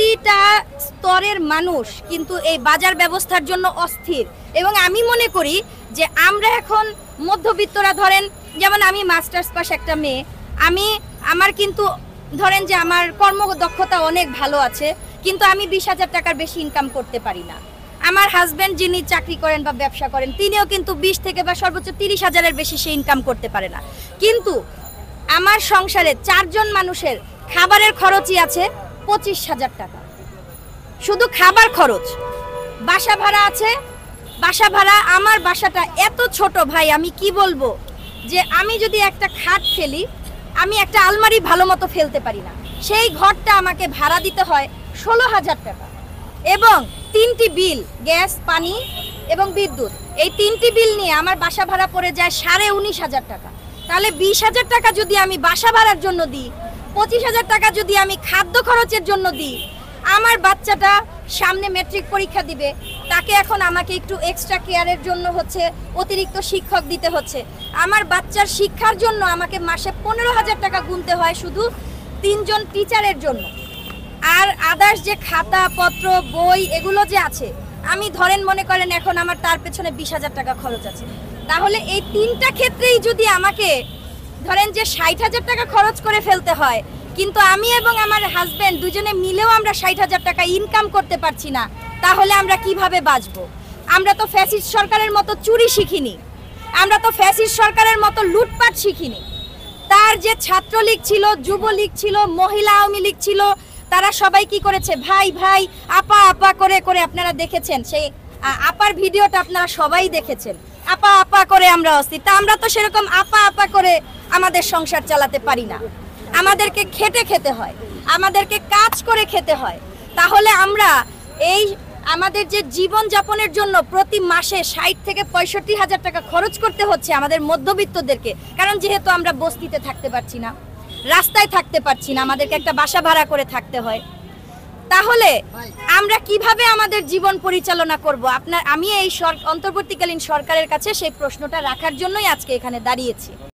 প্রতিটা স্তরের মানুষ কিন্তু এই বাজার ব্যবস্থার জন্য অস্থির। এবং আমি মনে করি যে আমরা এখন মধ্যবিত্তরা, ধরেন যেমন আমি মাস্টার্স পাস একটা মেয়ে, আমার কিন্তু ধরেন যে আমার কর্মদক্ষতা অনেক ভালো আছে, কিন্তু আমি 20,000 টাকার বেশি ইনকাম করতে পারি না। আমার হাজব্যান্ড যিনি চাকরি করেন বা ব্যবসা করেন, তিনিও কিন্তু 20 থেকে বা সর্বোচ্চ 30,000-এর বেশি সে ইনকাম করতে পারে না। কিন্তু আমার সংসারে 4 জন মানুষের খাবারের খরচই আছে 25,000 টাকা, শুধু খাবার খরচ। বাসা ভাড়া আছে, বাসা ভাড়া, আমার বাসাটা এত ছোট ভাই, আমি কি বলবো, যে আমি যদি একটা খাট ফেলি, আমি একটা আলমারি ভালো মতো ফেলতে পারি না। সেই ঘরটা আমাকে ভাড়া দিতে হয় 16,000 টাকা, এবং 3টি বিল, গ্যাস, পানি এবং বিদ্যুৎ, এই 3টি বিল নিয়ে আমার বাসা ভাড়া পড়ে যায় 19,500 টাকা। তাহলে 20,000 টাকা যদি আমি বাসা ভাড়ার জন্য দিই, 25,000 টাকা যদি আমি খাদ্য খরচের জন্য দিই, আমার বাচ্চাটা সামনে ম্যাট্রিক পরীক্ষা দিবে, তাকে এখন আমাকে একটু এক্সট্রা কেয়ারের জন্য হচ্ছে অতিরিক্ত শিক্ষক দিতে হচ্ছে। আমার বাচ্চার শিক্ষার জন্য আমাকে মাসে 15,000 টাকা গুনতে হয় শুধু 3 জন টিচারের জন্য। আর আদার্স যে খাতা পত্র, বই, এগুলো যে আছে, আমি ধরেন মনে করেন এখন আমার তার পেছনে 20,000 টাকা খরচ আছে। তাহলে এই 3টা ক্ষেত্রেই যদি আমাকে ধরেন যে 60,000 টাকা খরচ করে ফেলতে হয়, কিন্তু আমি এবং আমার হাজব্যান্ড দুজনে মিলেও আমরা 60,000 টাকা ইনকাম করতে পারছি না, তাহলে আমরা কিভাবে বাঁচবো? আমরা তো ফ্যাসিস্ট সরকারের মতো চুরি শিখিনি, আমরা তো ফ্যাসিস্ট সরকারের মতো লুটপাট শিখিনি। তার যে ছাত্রলীগ ছিল, যুবলীগ ছিল, মহিলা আওয়ামী লীগ ছিল, তারা সবাই কি করেছে, ভাই ভাই, আপা আপা করে করে, আপনারা দেখেছেন সেই আপার ভিডিওটা, আপনারা সবাই দেখেছেন, আপা আপা করে আমরা অস্থির। তা আমরা তো সেরকম আপা আপা করে আমাদের সংসার চালাতে পারি না, আমাদেরকে খেটে খেতে হয়, আমাদেরকে কাজ করে খেতে হয়। তাহলে আমরা এই আমাদের যে জীবন যাপনের জন্য প্রতি মাসে 60 থেকে 65,000 টাকা খরচ করতে হচ্ছে আমাদের মধ্যবিত্তদেরকে, কারণ যেহেতু আমরা বস্তিতে থাকতে পারছি না, রাস্তায় থাকতে পারছি না, আমাদেরকে একটা বাসা ভাড়া করে থাকতে হয়। তাহলে আমরা কিভাবে আমাদের জীবন পরিচালনা করব? আমি এই অন্তর্বর্তীকালীন সরকারের কাছে সেই প্রশ্নটা রাখার জন্যই আজকে এখানে দাঁড়িয়েছি।